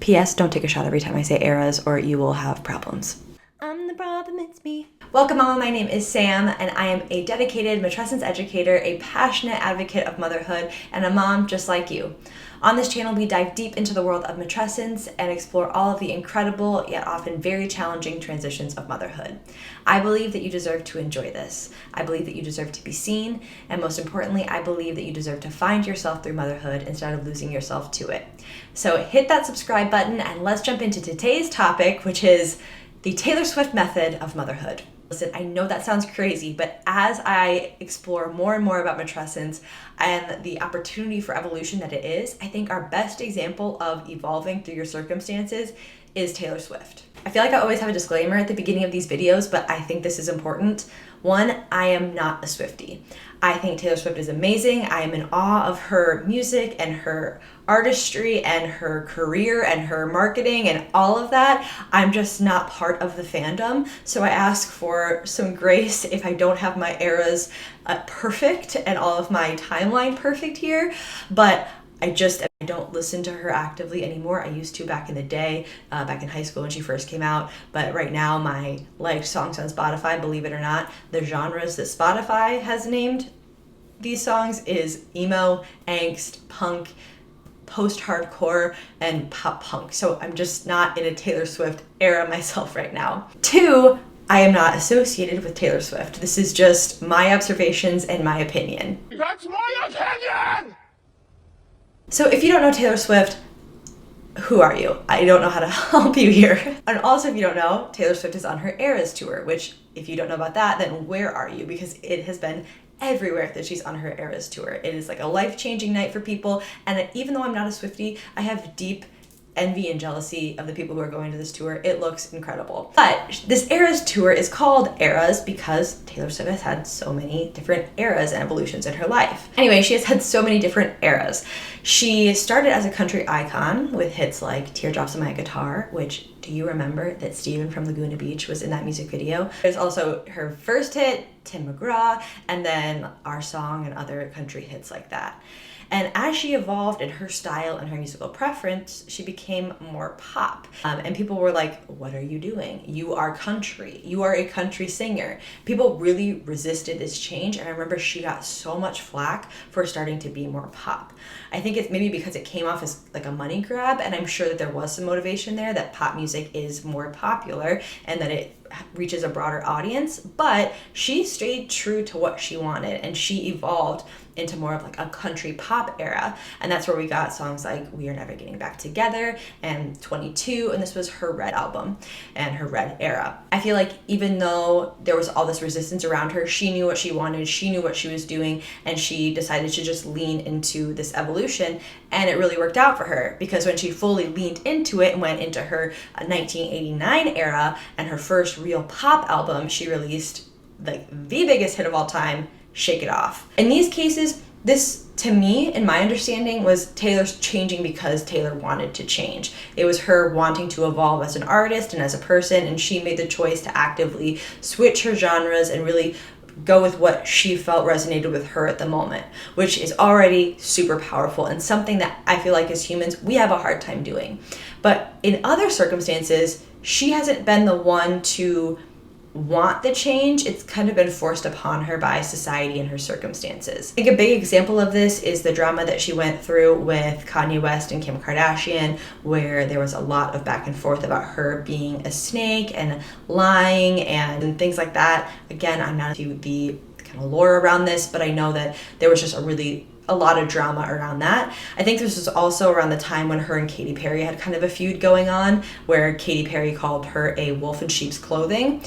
P.S. Don't take a shot every time I say eras or you will have problems. I'm the problem, it's me. Welcome, Mama. My name is Sam, and I am a dedicated matrescence educator, a passionate advocate of motherhood, and a mom just like you. On this channel, we dive deep into the world of matrescence and explore all of the incredible, yet often very challenging transitions of motherhood. I believe that you deserve to enjoy this. I believe that you deserve to be seen, and most importantly, I believe that you deserve to find yourself through motherhood instead of losing yourself to it. So hit that subscribe button, and let's jump into today's topic, which is the Taylor Swift method of motherhood. Listen, I know that sounds crazy, but as I explore more and more about matrescence and the opportunity for evolution that it is, I think our best example of evolving through your circumstances is Taylor Swift. I feel like I always have a disclaimer at the beginning of these videos, but I think this is important. One, I am not a Swiftie. I think Taylor Swift is amazing. I am in awe of her music and her artistry and her career and her marketing and all of that. I'm just not part of the fandom. So I ask for some grace if I don't have my eras perfect and all of my timeline perfect here. But I don't listen to her actively anymore. I used to back in the day, back in high school when she first came out. But right now, my liked songs on Spotify, believe it or not, the genres that Spotify has named these songs is emo, angst, punk, post-hardcore, and pop punk. So I'm just not in a Taylor Swift era myself right now. Two, I am not associated with Taylor Swift. This is just my observations and my opinion. That's my opinion! So if you don't know Taylor Swift, who are you? I don't know how to help you here. And also, if you don't know, Taylor Swift is on her Eras tour, which if you don't know about that, then where are you? Because it has been everywhere that she's on her Eras tour. It is like a life-changing night for people. And even though I'm not a Swiftie, I have deep envy and jealousy of the people who are going to this tour. It looks incredible. But this Eras tour is called Eras because Taylor Swift has had so many different eras and evolutions in her life. Anyway, she has had so many different eras. She started as a country icon with hits like Teardrops on My Guitar, which, do you remember that Steven from Laguna Beach was in that music video? There's also her first hit, Tim McGraw, and then Our Song and other country hits like that. And as she evolved in her style and her musical preference, she became more pop. And people were like, what are you doing? You are country. You are a country singer. People really resisted this change. And I remember she got so much flack for starting to be more pop. I think it's maybe because it came off as like a money grab. And I'm sure that there was some motivation there that pop music is more popular and that it reaches a broader audience. But she stayed true to what she wanted and she evolved into more of like a country pop era. And that's where we got songs like We Are Never Getting Back Together and 22, and this was her Red album and her Red era. I feel like even though there was all this resistance around her, she knew what she wanted, she knew what she was doing, and she decided to just lean into this evolution, and it really worked out for her because when she fully leaned into it and went into her 1989 era and her first real pop album, she released like the biggest hit of all time, Shake It Off. In these cases, this, to me, in my understanding, was Taylor's changing because Taylor wanted to change. It was her wanting to evolve as an artist and as a person, and she made the choice to actively switch her genres and really go with what she felt resonated with her at the moment, which is already super powerful and something that I feel like as humans, we have a hard time doing. But in other circumstances, she hasn't been the one to want the change. It's kind of been forced upon her by society and her circumstances. I think a big example of this is the drama that she went through with Kanye West and Kim Kardashian, where there was a lot of back and forth about her being a snake and lying and things like that. Again, I'm not into the kind of lore around this, but I know that there was just a lot of drama around that. I think this was also around the time when her and Katy Perry had kind of a feud going on, where Katy Perry called her a wolf in sheep's clothing.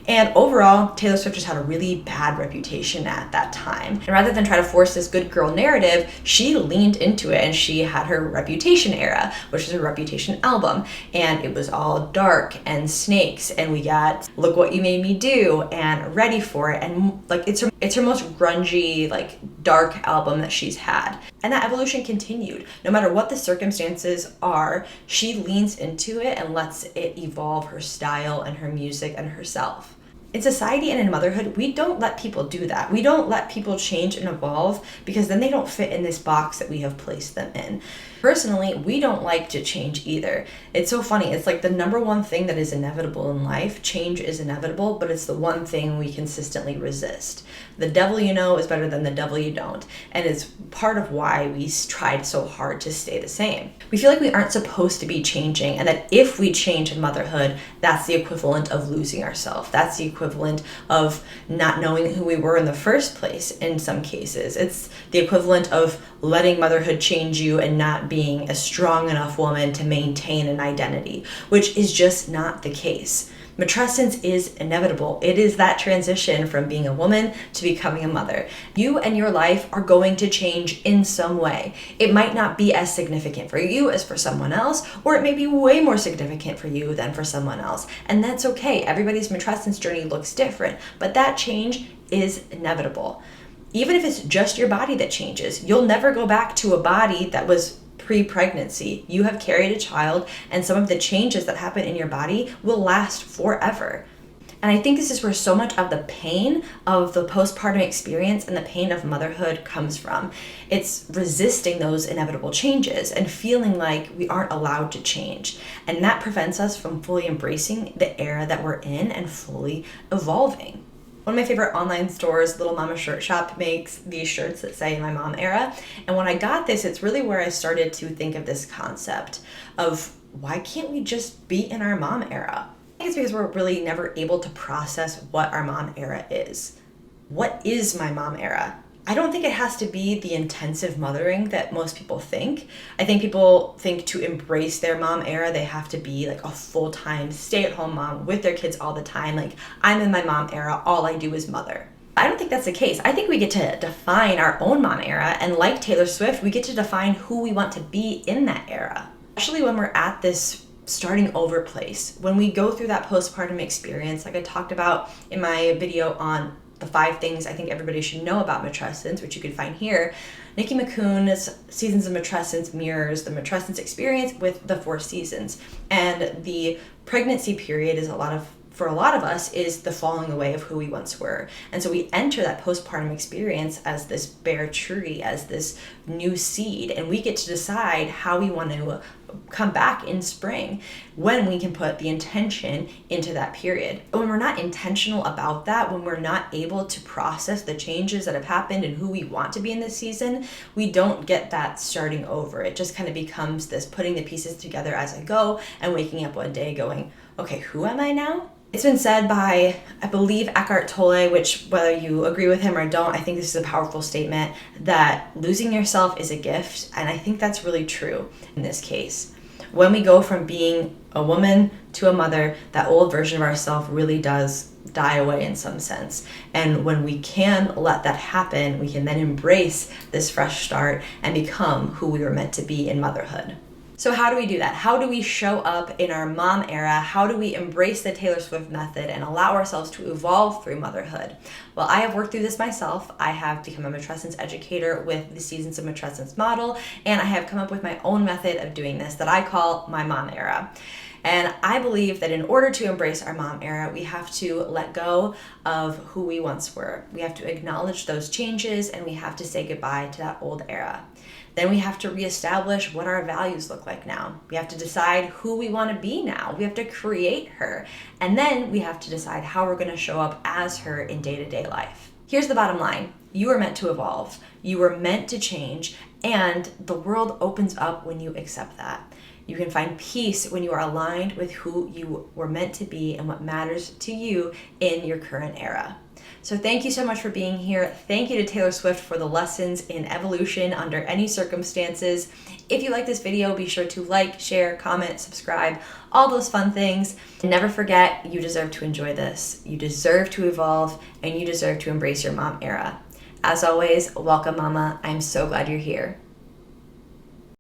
And overall, Taylor Swift just had a really bad reputation at that time. And rather than try to force this good girl narrative, she leaned into it and she had her Reputation era, which is her Reputation album. And it was all dark and snakes. And we got Look What You Made Me Do and Ready For It. And like it's her most grungy, like dark album that she's had. And that evolution continued. No matter what the circumstances are, she leans into it and lets it evolve her style and her music and herself. In society and in motherhood, we don't let people do that. We don't let people change and evolve because then they don't fit in this box that we have placed them in. Personally, we don't like to change either. It's so funny. It's like the number one thing that is inevitable in life. Change is inevitable, but it's the one thing we consistently resist. The devil you know is better than the devil you don't. And it's part of why we tried so hard to stay the same. We feel like we aren't supposed to be changing, and that if we change in motherhood, that's the equivalent of losing ourselves. That's the equivalent of not knowing who we were in the first place in some cases. It's the equivalent of letting motherhood change you and not being a strong enough woman to maintain an identity, which is just not the case. Matrescence is inevitable. It is that transition from being a woman to becoming a mother. You and your life are going to change in some way. It might not be as significant for you as for someone else, or it may be way more significant for you than for someone else. And that's okay. Everybody's matrescence journey looks different, but that change is inevitable. Even if it's just your body that changes, you'll never go back to a body that was pre-pregnancy. You have carried a child, and some of the changes that happen in your body will last forever. And I think this is where so much of the pain of the postpartum experience and the pain of motherhood comes from. It's resisting those inevitable changes and feeling like we aren't allowed to change. And that prevents us from fully embracing the era that we're in and fully evolving. One of my favorite online stores, Little Mama Shirt Shop, makes these shirts that say my mom era. And when I got this, it's really where I started to think of this concept of why can't we just be in our mom era? I think it's because we're really never able to process what our mom era is. What is my mom era? I don't think it has to be the intensive mothering that most people think. I think people think to embrace their mom era, they have to be like a full-time stay-at-home mom with their kids all the time. Like, I'm in my mom era, all I do is mother. I don't think that's the case. I think we get to define our own mom era, and like Taylor Swift, we get to define who we want to be in that era. Especially when we're at this starting over place. When we go through that postpartum experience, like I talked about in my video on the 5 things I think everybody should know about matrescence, which you can find here. Nikki McCoon's Seasons of Matrescence mirrors the matrescence experience with the 4 seasons. And the pregnancy period is for a lot of us, is the falling away of who we once were. And so we enter that postpartum experience as this bare tree, as this new seed, and we get to decide how we want to come back in spring, when we can put the intention into that period. When we're not intentional about that, when we're not able to process the changes that have happened and who we want to be in this season, we don't get that starting over. It just kind of becomes this putting the pieces together as I go and waking up one day going, okay, who am I now? It's been said by, I believe, Eckhart Tolle, which whether you agree with him or don't, I think this is a powerful statement, that losing yourself is a gift. And I think that's really true in this case. When we go from being a woman to a mother, that old version of ourselves really does die away in some sense. And when we can let that happen, we can then embrace this fresh start and become who we were meant to be in motherhood. So how do we do that? How do we show up in our mom era? How do we embrace the Taylor Swift method and allow ourselves to evolve through motherhood? Well, I have worked through this myself. I have become a matrescence educator with the Seasons of Matrescence model, and I have come up with my own method of doing this that I call my mom era. And I believe that in order to embrace our mom era, we have to let go of who we once were. We have to acknowledge those changes, and we have to say goodbye to that old era. Then we have to reestablish what our values look like now. We have to decide who we want to be now. We have to create her. And then we have to decide how we're going to show up as her in day-to-day life. Here's the bottom line. You are meant to evolve. You are meant to change. And the world opens up when you accept that. You can find peace when you are aligned with who you were meant to be and what matters to you in your current era. So thank you so much for being here. Thank you to Taylor Swift for the lessons in evolution under any circumstances. If you like this video, be sure to like, share, comment, subscribe, all those fun things. And never forget, you deserve to enjoy this. You deserve to evolve, and you deserve to embrace your mom era. As always, welcome, Mama. I'm so glad you're here.